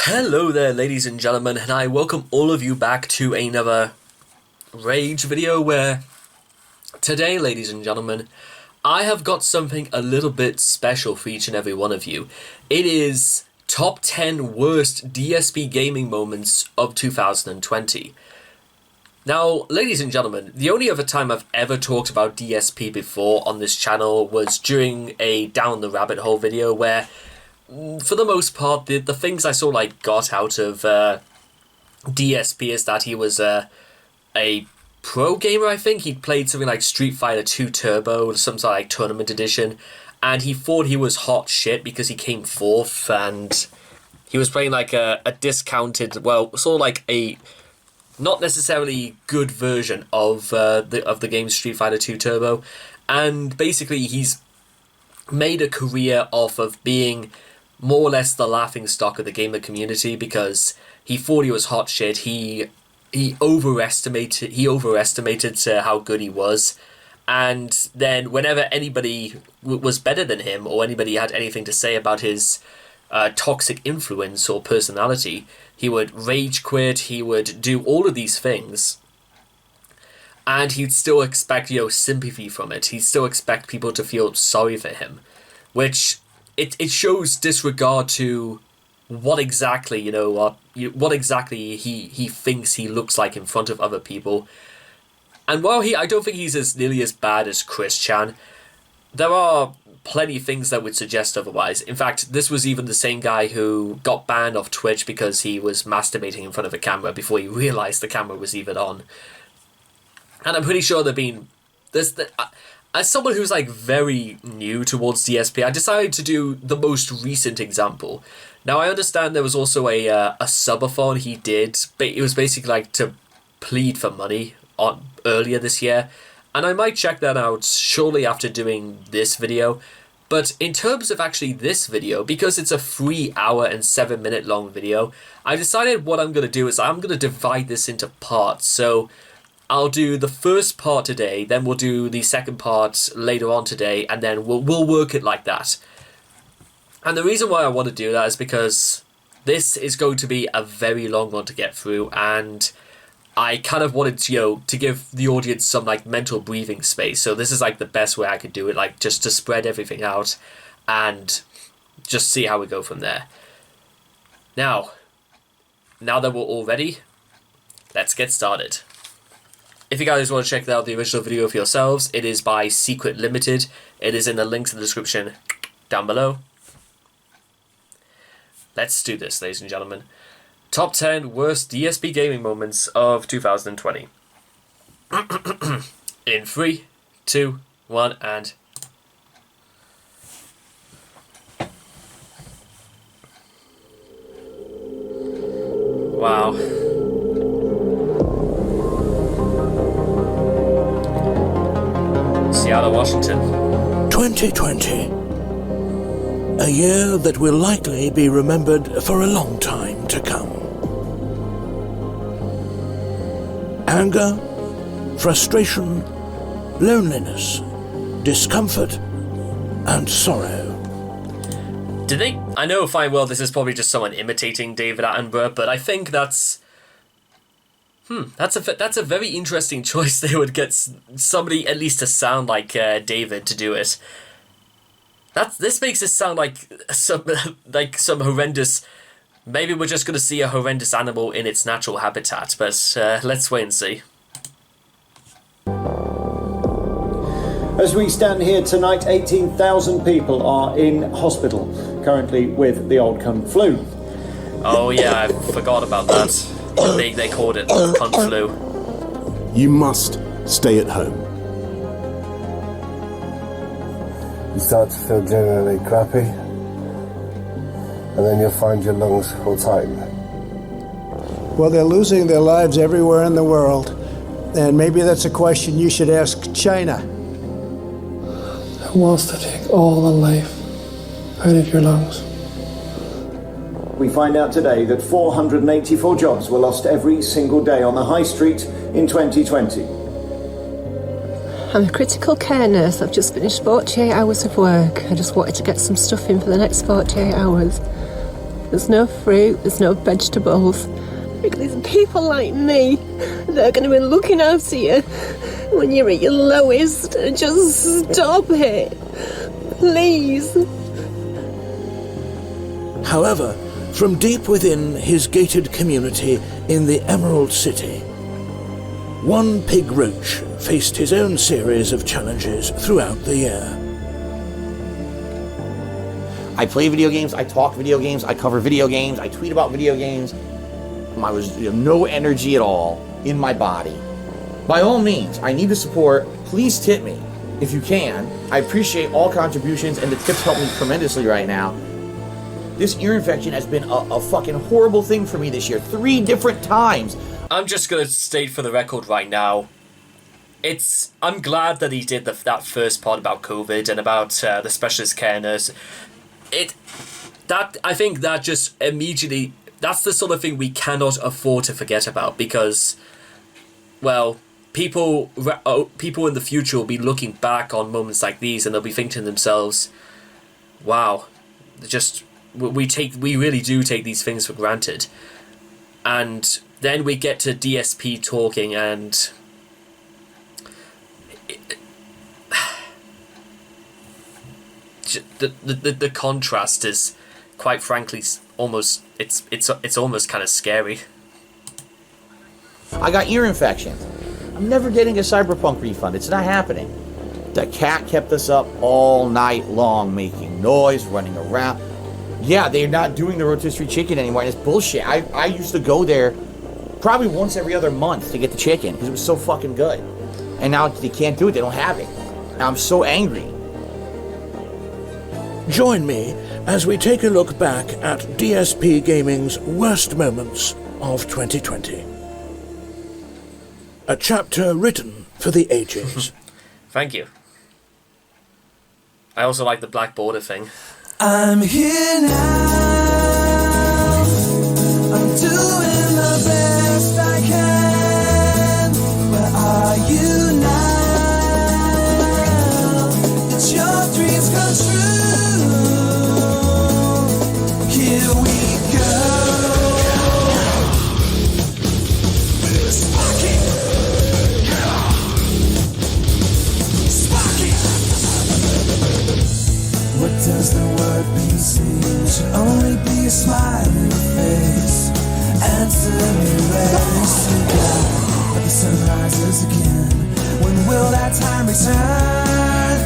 Hello there, ladies and gentlemen, and I welcome all of you back to another Rage video where today, ladies and gentlemen, I have got something a little bit special for each and every one of you. It is top 10 worst DSP gaming moments of 2020. Now, ladies and gentlemen, the only other time I've ever talked about DSP before on this channel was during a Down the Rabbit Hole video where, for the most part, the things I sort of got out of DSP is that he was a pro gamer, I think. He'd played something like Street Fighter 2 Turbo, some sort of tournament edition, and he thought he was hot shit because he came fourth, and he was playing a discounted, well, sort of a not necessarily good version of the game Street Fighter 2 Turbo, and basically he's made a career off of being more or less the laughingstock of the gamer community because he thought he was hot shit. He overestimated how good he was, and then whenever anybody was better than him or anybody had anything to say about his toxic influence or personality, he would rage quit, he would do all of these things, and he'd still expect, sympathy from it. He'd still expect people to feel sorry for him, which it shows disregard to what exactly, what exactly he thinks he looks like in front of other people. And while I don't think he's nearly as bad as Chris Chan, there are plenty of things that would suggest otherwise. In fact, this was even the same guy who got banned off Twitch because he was masturbating in front of a camera before he realized the camera was even on. And I'm pretty sure as someone who's very new towards DSP, I decided to do the most recent example. Now, I understand there was also a subathon he did, but it was basically to plead for money earlier this year, and I might check that out shortly after doing this video. But in terms of actually this video, because it's a 3 hour and 7 minute long video, I decided what I'm going to do is I'm going to divide this into parts. So I'll do the first part today, then we'll do the second part later on today, and then we'll work it like that. And the reason why I want to do that is because this is going to be a very long one to get through, and I kind of wanted to give the audience some mental breathing space. So this is the best way I could do it, just to spread everything out and just see how we go from there. Now that we're all ready, let's get started. If you guys want to check out the original video for yourselves, it is by Secret Limited. It is in the links in the description down below. Let's do this, ladies and gentlemen. Top 10 worst DSP gaming moments of 2020. In 3, 2, 1, and... Wow. Seattle, Washington. 2020. A year that will likely be remembered for a long time to come. Anger, frustration, loneliness, discomfort, and sorrow. I know fine well this is probably just someone imitating David Attenborough, but I think that's a very interesting choice. They would get somebody at least to sound like David to do it. This makes it sound like some horrendous. Maybe we're just going to see a horrendous animal in its natural habitat, but let's wait and see. As we stand here tonight, 18,000 people are in hospital currently with the Oldcom flu. Oh yeah, I forgot about that. They called it cunt flu. You must stay at home. You start to feel generally crappy, and then you'll find your lungs will tighten. Well, they're losing their lives everywhere in the world, and maybe that's a question you should ask China. Who wants to take all the life out of your lungs? We find out today that 484 jobs were lost every single day on the high street in 2020. I'm a critical care nurse. I've just finished 48 hours of work. I just wanted to get some stuff in for the next 48 hours. There's no fruit, there's no vegetables. Because there's people like me that are going to be looking after you when you're at your lowest. Just stop it. Please. However, from deep within his gated community in the Emerald City, one pig roach faced his own series of challenges throughout the year. I play video games, I talk video games, I cover video games, I tweet about video games. I was no energy at all in my body. By all means, I need the support. Please tip me if you can. I appreciate all contributions, and the tips help me tremendously right now. This ear infection has been a fucking horrible thing for me this year. 3 different times. I'm just gonna state for the record right now, I'm glad that he did that first part about COVID and about the specialist care nurse. I think that just immediately, that's the sort of thing we cannot afford to forget about, because, well, people in the future will be looking back on moments like these and they'll be thinking to themselves, wow, we really do take these things for granted. And then we get to DSP talking, and the contrast is, quite frankly, almost it's almost kind of scary. I got ear infections. I'm never getting a Cyberpunk refund. It's not happening. The cat kept us up all night long, making noise, running around. Yeah, they're not doing the rotisserie chicken anymore, and it's bullshit. I used to go there probably once every other month to get the chicken because it was so fucking good. And now they can't do it. They don't have it. And I'm so angry. Join me as we take a look back at DSP Gaming's worst moments of 2020. A chapter written for the ages. Thank you. I also like the black border thing. I'm here now. I'm doing the best I can. Where are you now? It's your dreams come true. Here we go. Sparky. Sparky. What does the word peace mean? Should only be a smiling face. Answer me, race to God. But the sun rises again. When will that time return?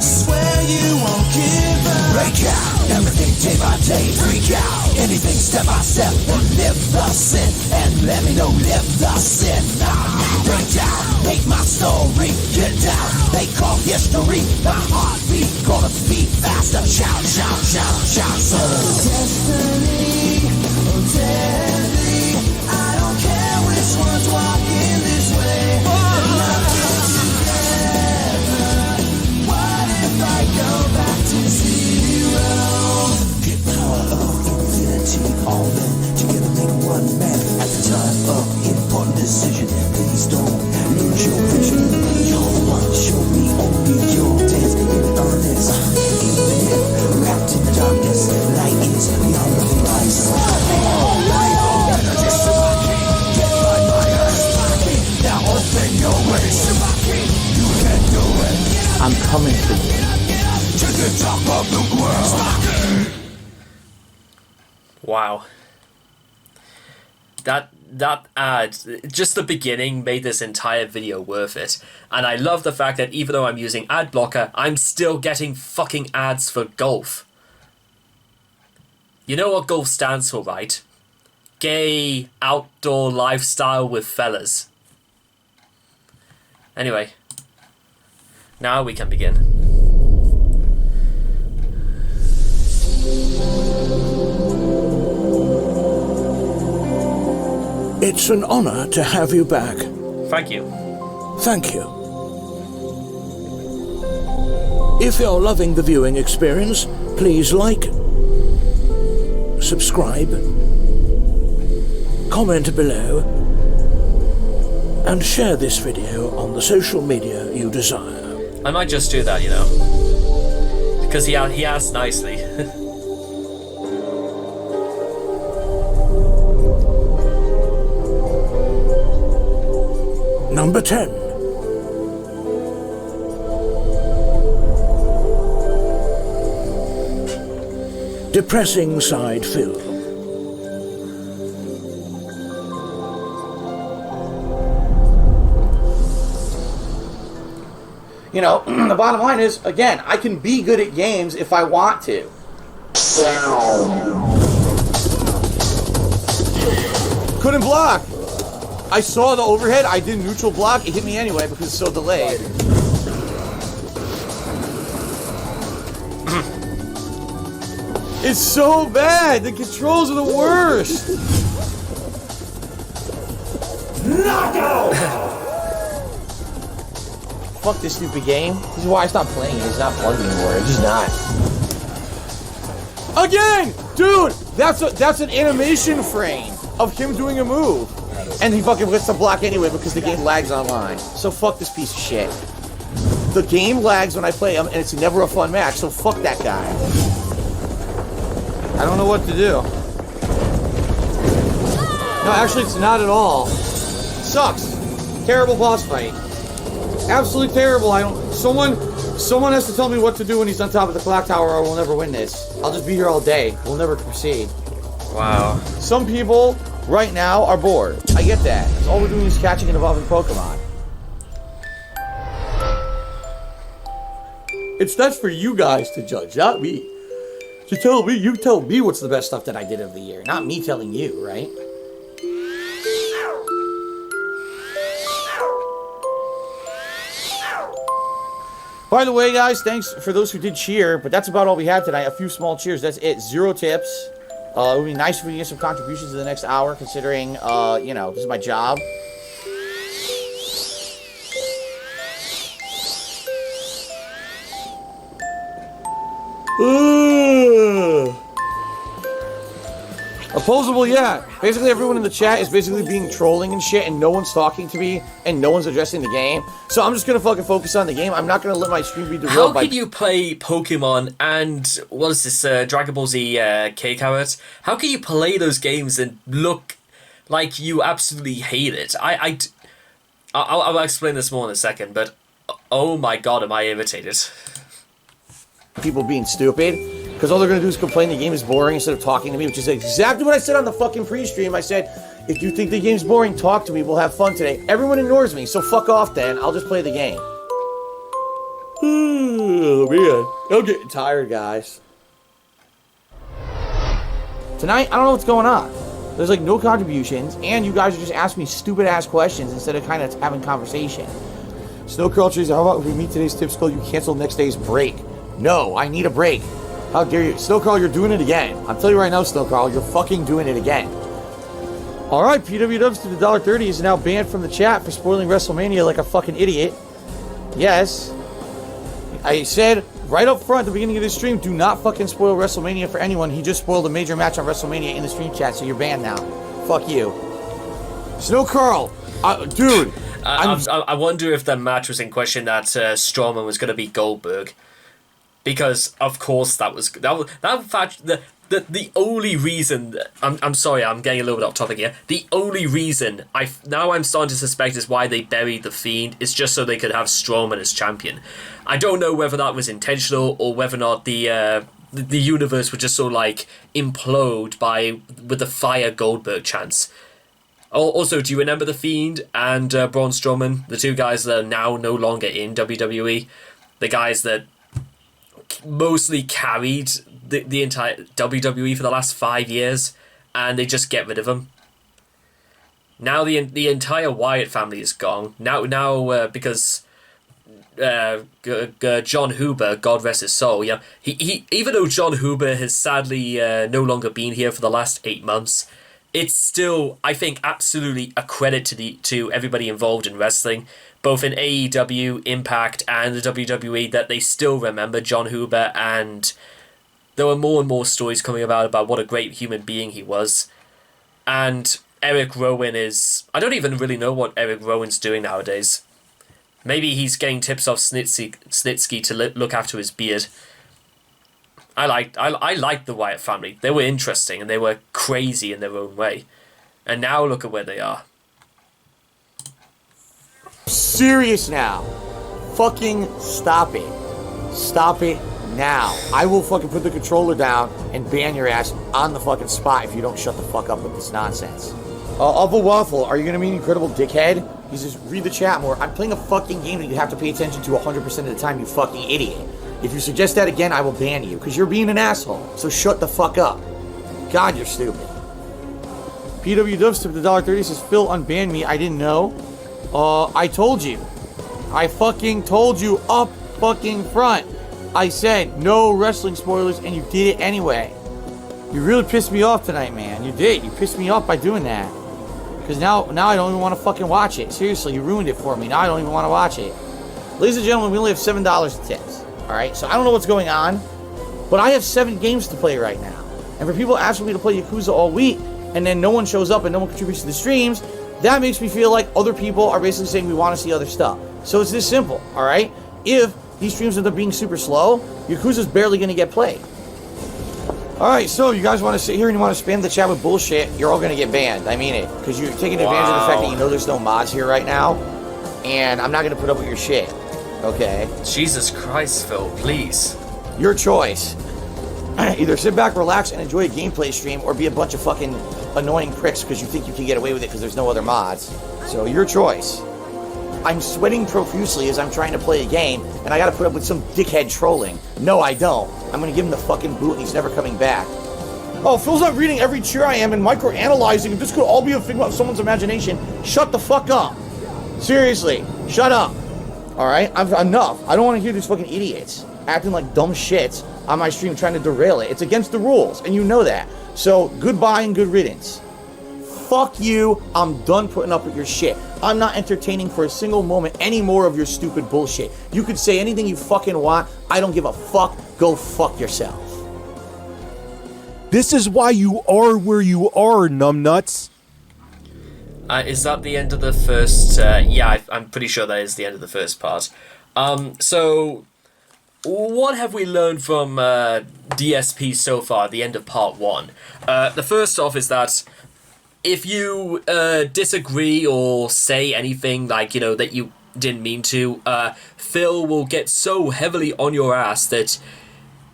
Swear you won't give up. Break out, everything day by day. Freak out, anything step by step. And live the sin, and let me know, live the sin. Break down, make my story. Get down, they call history. My heartbeat gonna beat faster. Shout, shout, shout, shout. So destiny, oh deadly. I don't care which one's walking this way. Nothing together. What if I go back to zero? Get power of infinity. All men together make one man at the time of important decision. Please don't lose your vision. You're one, show me only your dance. Get honest, even if wrapped in darkness, light is beyond the horizon. Light on, energy, Shibaki. Get my mind, Shibaki. Now open your way, Shibaki. You can do it. I'm coming for you. To the top of the world, Shibaki. Wow. That ad, just the beginning, made this entire video worth it. And I love the fact that even though I'm using ad blocker, I'm still getting fucking ads for golf. You know what golf stands for, right? Gay outdoor lifestyle with fellas. Anyway, now we can begin. It's an honor to have you back. Thank you. Thank you. If you're loving the viewing experience, please like, subscribe, comment below, and share this video on the social media you desire. I might just do that, you know. Because he asked nicely. Number 10. Depressing Side Phil. You know, the bottom line is, again, I can be good at games if I want to. Couldn't block. I saw the overhead. I did neutral block. It hit me anyway because it's so delayed. It's so bad. The controls are the worst. Knockout. Fuck this stupid game. This is why I stopped playing it. It's not fun anymore. It's just not. Again! Dude! That's an animation frame of him doing a move. And he fucking hits the block anyway because the game lags online. So fuck this piece of shit. The game lags when I play him and it's never a fun match, so fuck that guy. I don't know what to do. No, actually it's not at all. Sucks. Terrible boss fight. Absolutely terrible. Someone has to tell me what to do when he's on top of the clock tower or we'll never win this. I'll just be here all day. We'll never proceed. Wow. Some people right now are bored. I get that. All we're doing is catching and evolving Pokemon. That's for you guys to judge, not me. You tell me what's the best stuff that I did of the year, not me telling you, right? By the way, guys, thanks for those who did cheer, but that's about all we had tonight. A few small cheers. That's it. 0 tips. It would be nice if we could get some contributions in the next hour, considering, you know, this is my job. Opposable, yeah. Basically, everyone in the chat is basically being trolling and shit, and no one's talking to me, and no one's addressing the game. So I'm just gonna fucking focus on the game. I'm not gonna let my stream be derailed by... How can you play Pokemon and, what is this, Dragon Ball Z K-Carrot? How can you play those games and look like you absolutely hate it? I'll explain this more in a second, but oh my god, am I irritated. People being stupid. Because all they're going to do is complain the game is boring instead of talking to me, which is exactly what I said on the fucking pre-stream. I said, if you think the game's boring, talk to me. We'll have fun today. Everyone ignores me, so fuck off then. I'll just play the game. Oh, man. I'm getting tired, guys. Tonight, I don't know what's going on. There's, like, no contributions, and you guys are just asking me stupid-ass questions instead of kind of having conversation. Snow Curl Trees, how about we meet today's tips call? You cancel next day's break. No, I need a break. How dare you? Snowcarl, you're doing it again. I'm telling you right now, Snowcarl, you're fucking doing it again. Alright, PW Dubs to the $1.30 is now banned from the chat for spoiling WrestleMania like a fucking idiot. Yes. I said right up front at the beginning of this stream, do not fucking spoil WrestleMania for anyone. He just spoiled a major match on WrestleMania in the stream chat, so you're banned now. Fuck you. Snowcarl, dude. I wonder if the match was in question that Strowman was going to beat Goldberg. Because of course that fact the only reason I'm sorry, I'm getting a little bit off topic here. The only reason I'm starting to suspect is why they buried the Fiend is just so they could have Strowman as champion. I don't know whether that was intentional or whether or not the universe would just sort of like implode with the Fire Goldberg chance. Also, do you remember the Fiend and Braun Strowman, the two guys that are now no longer in WWE, the guys that mostly carried the entire WWE for the last 5 years, and they just get rid of them. Now the entire Wyatt family is gone. Now because John Huber, God rest his soul, yeah, he even though John Huber has sadly no longer been here for the last 8 months, it's still, I think, absolutely a credit to everybody involved in wrestling, both in AEW, Impact, and the WWE, that they still remember John Huber, and there were more and more stories coming about what a great human being he was. And Eric Rowan is... I don't even really know what Eric Rowan's doing nowadays. Maybe he's getting tips off Snitsky to look after his beard. I liked the Wyatt family. They were interesting, and they were crazy in their own way. And now look at where they are. serious now. Fucking stop it. Stop it now. I will fucking put the controller down and ban your ass on the fucking spot if you don't shut the fuck up with this nonsense. Uncle Waffle, are you gonna be an incredible dickhead? He says, read the chat more. I'm playing a fucking game that you have to pay attention to 100% of the time, you fucking idiot. If you suggest that again, I will ban you, because you're being an asshole. So shut the fuck up. God, you're stupid. PW Dubstep, the $1.30 says, Phil unbanned me. I didn't know. I told you. I fucking told you up fucking front. I said no wrestling spoilers, and you did it anyway. You really pissed me off tonight, man. You did. You pissed me off by doing that. Because now I don't even want to fucking watch it. Seriously, you ruined it for me. Now I don't even want to watch it. Ladies and gentlemen, we only have $7 in tips. Alright, so I don't know what's going on, but I have 7 games to play right now. And for people asking me to play Yakuza all week, and then no one shows up and no one contributes to the streams, that makes me feel like other people are basically saying we want to see other stuff. So it's this simple, alright? If these streams end up being super slow, Yakuza's barely going to get played. Alright, so you guys want to sit here and you want to spam the chat with bullshit, you're all going to get banned. I mean it. Because you're taking advantage of the fact that you know there's no mods here right now. And I'm not going to put up with your shit. Okay? Jesus Christ, Phil, please. Your choice. Either sit back, relax, and enjoy a gameplay stream, or be a bunch of fucking annoying pricks because you think you can get away with it because there's no other mods. So, your choice. I'm sweating profusely as I'm trying to play a game, and I gotta put up with some dickhead trolling. No, I don't. I'm gonna give him the fucking boot, and he's never coming back. Oh, Phil's not reading every cheer I am and micro-analyzing. This could all be a figment of someone's imagination. Shut the fuck up. Seriously, shut up. Alright? Enough. I don't want to hear these fucking idiots acting like dumb shits on my stream trying to derail it. It's against the rules, and you know that. So, goodbye and good riddance. Fuck you. I'm done putting up with your shit. I'm not entertaining for a single moment any more of your stupid bullshit. You could say anything you fucking want. I don't give a fuck. Go fuck yourself. This is why you are where you are, numbnuts. Is that the end of the first... yeah, I'm pretty sure that is the end of the first part. So, what have we learned from DSP so far, the end of part 1? The first off is that if you disagree or say anything like, you know, that you didn't mean to, Phil will get so heavily on your ass that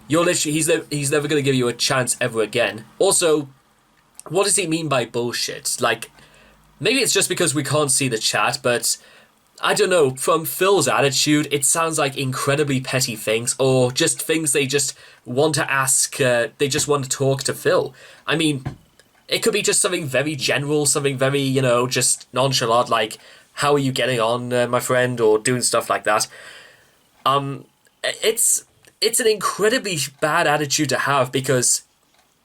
you're literally, he's never going to give you a chance ever again. Also, what does he mean by bullshit? Like, maybe it's just because we can't see the chat, but I don't know, from Phil's attitude, it sounds like incredibly petty things, or just things they just want to ask, they just want to talk to Phil. I mean, it could be just something very general, something very, you know, just nonchalant, like, how are you getting on, my friend, or doing stuff like that. It's an incredibly bad attitude to have, because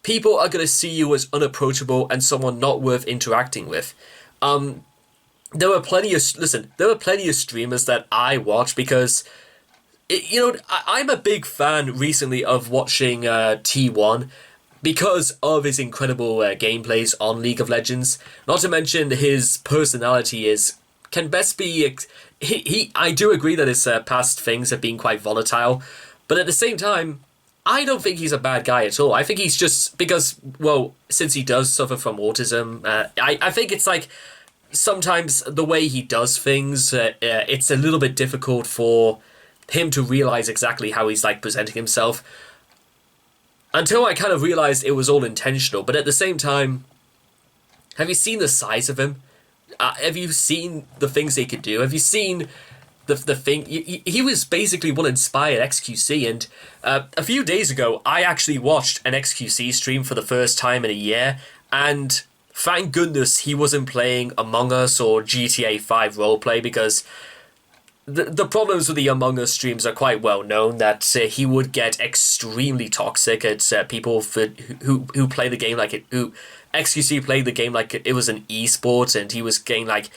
people are going to see you as unapproachable and someone not worth interacting with. There were plenty of streamers that I watch because, I'm a big fan recently of watching T1 because of his incredible gameplays on League of Legends. Not to mention his personality can best be. I do agree that his past things have been quite volatile, but at the same time, I don't think he's a bad guy at all. I think he's just because, well, since he does suffer from autism, I think it's like sometimes the way he does things, it's a little bit difficult for him to realize exactly how he's like presenting himself. Until I kind of realized it was all intentional, but at the same time, have you seen the size of him? Have you seen the things he could do? Have you seen the thing? He was basically what inspired XQC, and a few days ago, I actually watched an XQC stream for the first time in a year, and thank goodness he wasn't playing Among Us or GTA 5 roleplay, because the problems with the Among Us streams are quite well known, that he would get extremely toxic at people who play the game like it, who XQC played the game like it was an esport, and he was getting like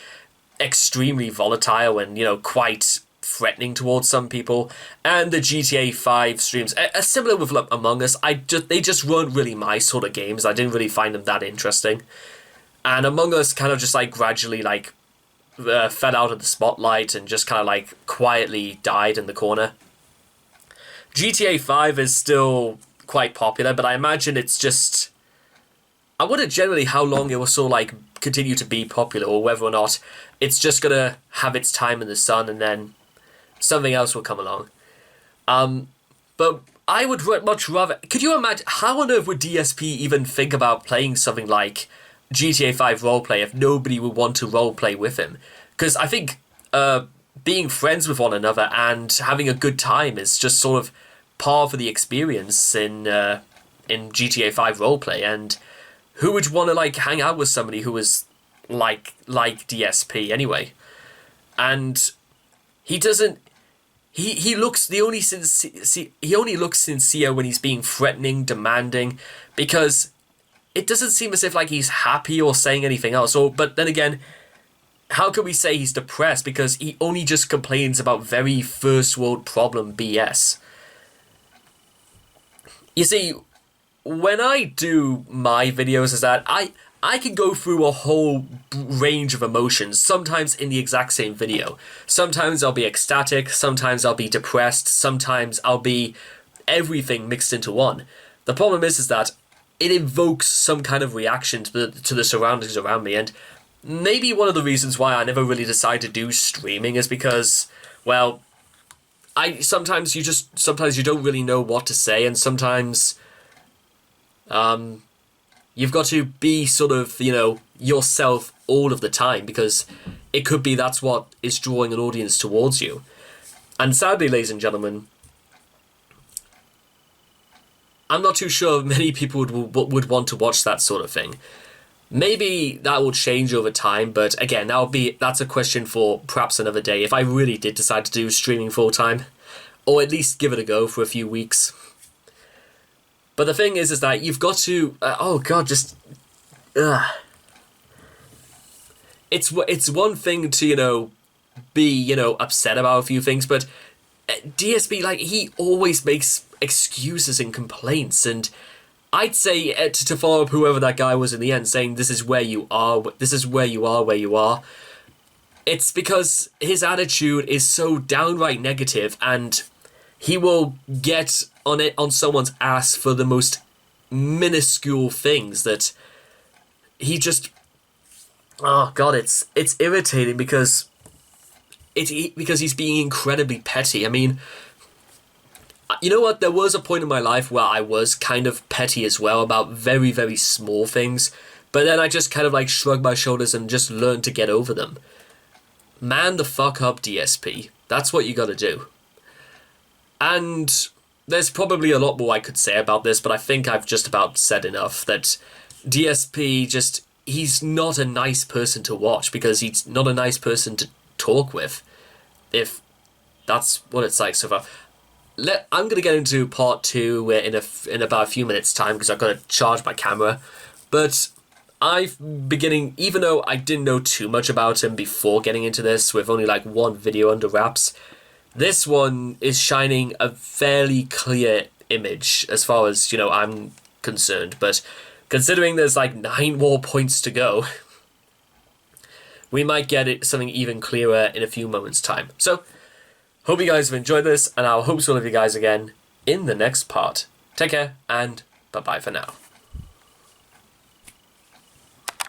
extremely volatile and, quite threatening towards some people. And the GTA 5 streams are similar with Among Us. They just weren't really my sort of games. I didn't really find them that interesting. And Among Us kind of just like gradually like fell out of the spotlight and just kind of like quietly died in the corner. GTA 5 is still quite popular, but I imagine it's just, I wonder generally how long it was so like continue to be popular, or whether or not it's just gonna have its time in the sun and then something else will come along. But I would much rather... Could you imagine... How on earth would DSP even think about playing something like GTA 5 roleplay if nobody would want to roleplay with him? Because I think being friends with one another and having a good time is just sort of par for the experience in GTA 5 roleplay. And who would want to, like, hang out with somebody who was like DSP anyway? And he doesn't... He looks he only looks sincere when he's being threatening, demanding, because it doesn't seem as if like he's happy or saying anything else. But then again, how can we say he's depressed? Because he only just complains about very first world problem BS. You see, when I do my videos, is that I can go through a whole range of emotions, sometimes in the exact same video. Sometimes I'll be ecstatic, sometimes I'll be depressed, sometimes I'll be everything mixed into one. The problem is that it evokes some kind of reaction to the surroundings around me, and maybe one of the reasons why I never really decided to do streaming is because, well, sometimes you don't really know what to say, and sometimes you've got to be sort of, yourself all of the time, because it could be that's what is drawing an audience towards you. And sadly, ladies and gentlemen, I'm not too sure many people would want to watch that sort of thing. Maybe that will change over time, but again, that's a question for perhaps another day, if I really did decide to do streaming full time, or at least give it a go for a few weeks. But the thing is that you've got to... It's one thing to, be, upset about a few things, but DSP, like, he always makes excuses and complaints, and I'd say, to follow up whoever that guy was in the end, saying this is where you are where you are, it's because his attitude is so downright negative, and he will get on someone's ass for the most minuscule things that he just... Oh god, it's irritating because he's being incredibly petty. I mean, you know what? There was a point in my life where I was kind of petty as well about very, very small things, but then I just kind of like shrugged my shoulders and just learned to get over them. Man the fuck up, DSP. That's what you gotta do. And there's probably a lot more I could say about this, but I think I've just about said enough that DSP he's not a nice person to watch, because he's not a nice person to talk with, if that's what it's like so far. I'm going to get into part 2 in about a few minutes time, because I've got to charge my camera, but even though I didn't know too much about him before getting into this, with only like one video under wraps, this one is shining a fairly clear image as far as, I'm concerned. But considering there's like 9 more points to go, we might get something even clearer in a few moments' time. So, hope you guys have enjoyed this, and I'll hope to see all of you guys again in the next part. Take care, and bye-bye for now.